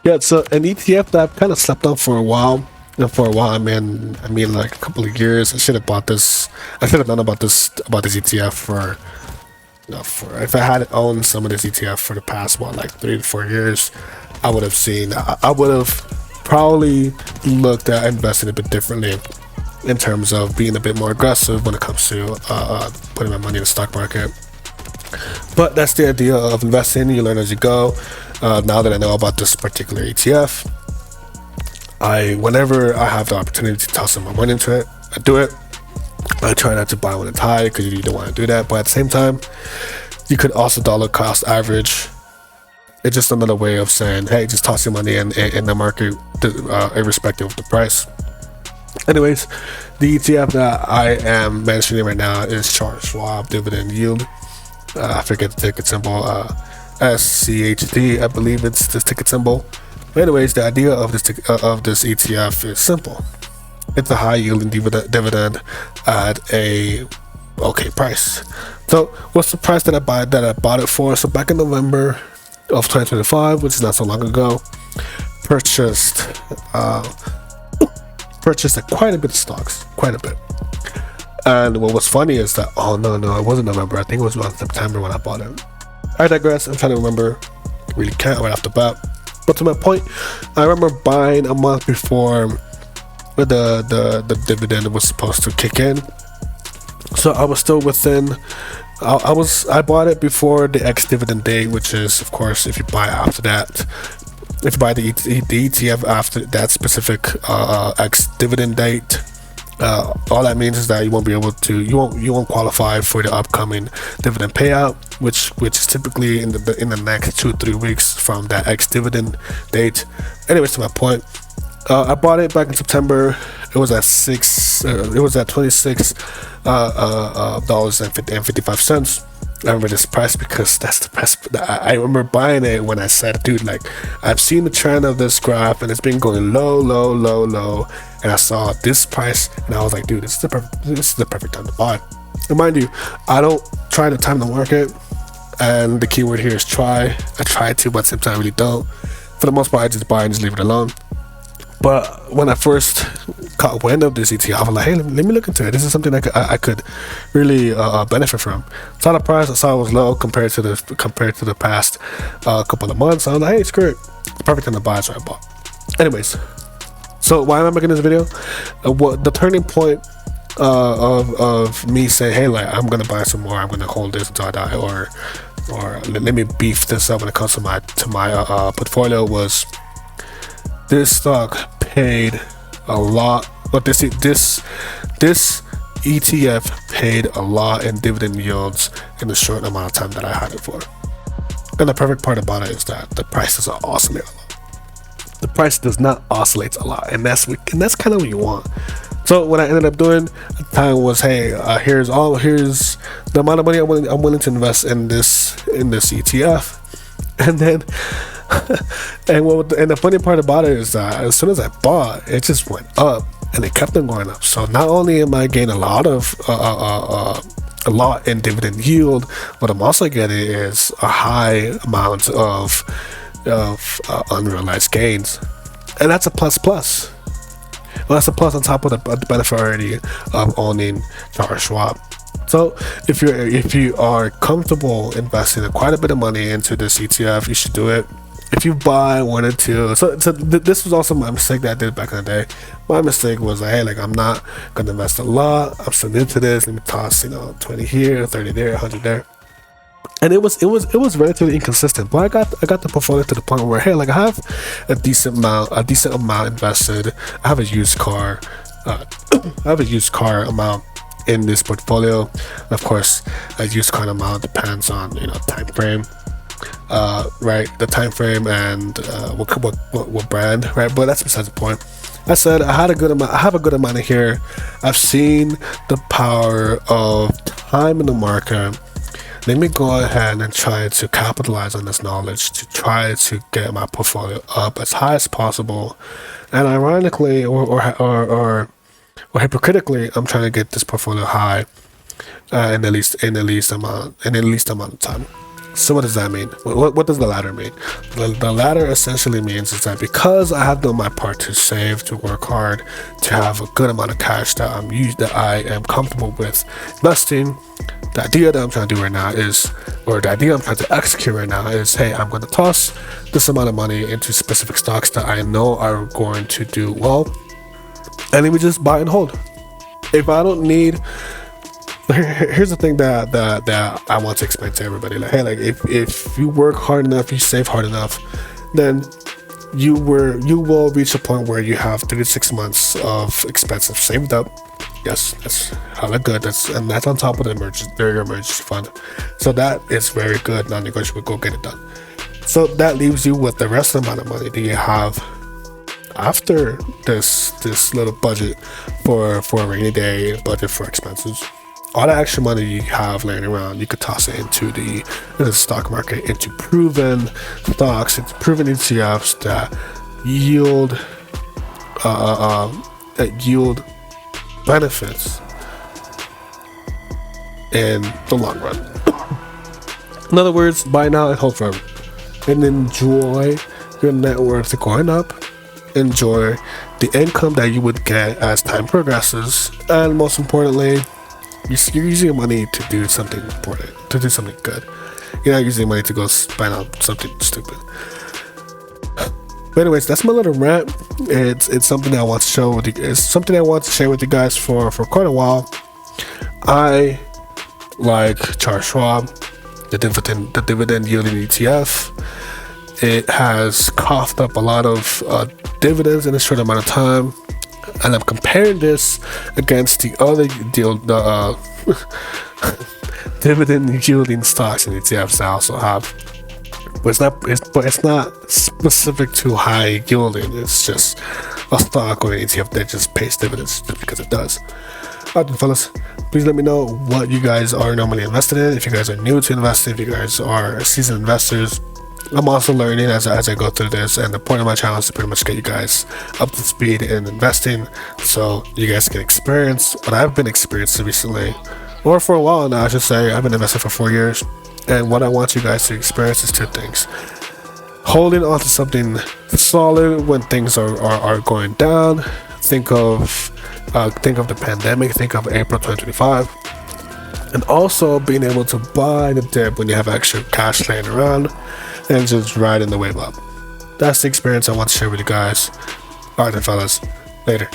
Yeah, so an ETF that I've kind of slept on for a while. And for a while, I mean, like a couple of years. I should have bought this. I should have known about this ETF for, for if I had owned some of this ETF for the past like 3 to 4 years, I would have seen. I would have probably looked at investing a bit differently in terms of being a bit more aggressive when it comes to putting my money in the stock market. But that's the idea of investing. You learn as you go. Now that I know about this particular ETF, whenever I have the opportunity to toss some more money into it, I do it. I try not to buy when it's high because you don't want to do that. But at the same time, you could also dollar cost average. It's just another way of saying, hey, just toss your money in the market, irrespective of the price. Anyways, the ETF that I am mentioning right now is Charles Schwab Dividend Yield. I forget the ticket symbol. SCHD, I believe it's the ticket symbol. But anyways, the idea of this ETF is simple. It's a high yielding dividend at a okay price. So what's the price that I bought it for? So back in November of 2025, which is not so long ago, purchased quite a bit of stocks, quite a bit. And what was funny is that, oh no, it wasn't November. I think it was around September when I bought it. I digress. I'm trying to remember. Really can't right off the bat. But to my point, I remember buying a month before the dividend was supposed to kick in. So I was still within. I bought it before the ex-dividend date, which is, of course, if you buy after that. If you buy the ETF after that specific ex-dividend date, all that means is that you won't be able to, you won't qualify for the upcoming dividend payout, which is typically in the next 2-3 weeks from that ex-dividend date. Anyways, to my point, I bought it back in September. It was at $26 dollars and 55 cents. I remember this price because that's the price. I remember buying it when I said, dude, like, I've seen the trend of this graph and it's been going low, and I saw this price and I was like, dude, this is the perfect time to buy. And mind you, I don't try to time the market, and the keyword here is try. I try to, but sometimes I really don't. For the most part, I just buy and just leave it alone. But when I first caught wind of this ETF, I was like, hey, let me look into it. This is something I could really benefit from. Saw the price, I saw it was low compared to the past couple of months. I was like, hey, screw it. Perfect time to buy, so I bought. Anyways, so why am I making this video? What the turning point of me saying, hey, like, I'm gonna buy some more, I'm gonna hold this until I die, or let me beef this up when it comes to my portfolio was this stock paid a lot, but this ETF paid a lot in dividend yields in the short amount of time that I had it for. And the perfect part about it is that the price doesn't oscillate a lot. The price does not oscillate a lot, and that's kind of what you want. So what I ended up doing at the time was, hey, here's the amount of money I'm willing to invest in this ETF, and then. And the funny part about it is that as soon as I bought, it just went up, and it kept on going up. So not only am I getting a lot in dividend yield, what I'm also getting is a high amount of unrealized gains, and that's a plus. Well, that's a plus on top of the benefit already of owning Charles Schwab. So if you are comfortable investing quite a bit of money into this ETF, you should do it. If you buy 1 or 2, so this was also my mistake that I did back in the day. My mistake was like, hey, like, I'm not gonna invest a lot. I'm still new to this. Let me toss 20 here, 30 there, 100 there. And it was relatively inconsistent. But I got the portfolio to the point where, hey, like, I have a decent amount invested. I have a used car. Amount in this portfolio. Of course, a used car amount depends on time frame. Right, the time frame and what brand, right? But that's besides the point. I said I have a good amount in here. I've seen the power of time in the market. Let me go ahead and try to capitalize on this knowledge to try to get my portfolio up as high as possible. And ironically, or hypocritically, I'm trying to get this portfolio high in the least amount of time. So what does that mean? What does the latter mean? The latter essentially means is that because I have done my part to save, to work hard, to have a good amount of cash that I am comfortable with investing, the idea that I'm trying to do right now is, or the idea I'm trying to execute right now is, hey, I'm going to toss this amount of money into specific stocks that I know are going to do well, and then we just buy and hold. If I don't need, here's the thing that I want to explain to everybody. Like, hey, like if you work hard enough, you save hard enough, then you will reach a point where you have 3 to 6 months of expenses saved up. Yes, that's hella good. That's on top of your emergency fund. So that is very good, non-negotiable. Go get it done. So that leaves you with the rest of the amount of money that you have after this little budget for a rainy day, budget for expenses. All that extra money you have laying around, you could toss it into the stock market, into proven stocks, into proven ETFs that yield benefits in the long run. In other words, buy now and hold forever, and enjoy your net worth going up. Enjoy the income that you would get as time progresses, and most importantly, you're using your money to do something important, to do something good. You're not using money to go spend on something stupid. But anyways, that's my little rant. It's something that I want to show with you. It's something I want to share with you guys for quite a while. I like Charles Schwab, the dividend yielding ETF. It has coughed up a lot of dividends in a short amount of time, and I'm comparing this against the other dividend yielding stocks and ETFs I also have. But it's not specific to high yielding. It's just a stock or an ETF that just pays dividends just because it does. Alright then, fellas, please let me know what you guys are normally invested in. If you guys are new to investing, if you guys are seasoned investors. I'm also learning as I go through this, and the point of my channel is to pretty much get you guys up to speed in investing, so you guys can experience what I've been experiencing recently, or for a while now, I should say. I've been investing for 4 years, and what I want you guys to experience is 2 things: holding on to something solid when things are going down. Think of the pandemic. Think of April 2025. And also being able to buy the dip when you have extra cash laying around and just riding the wave up. That's the experience I want to share with you guys. Alright then, fellas. Later.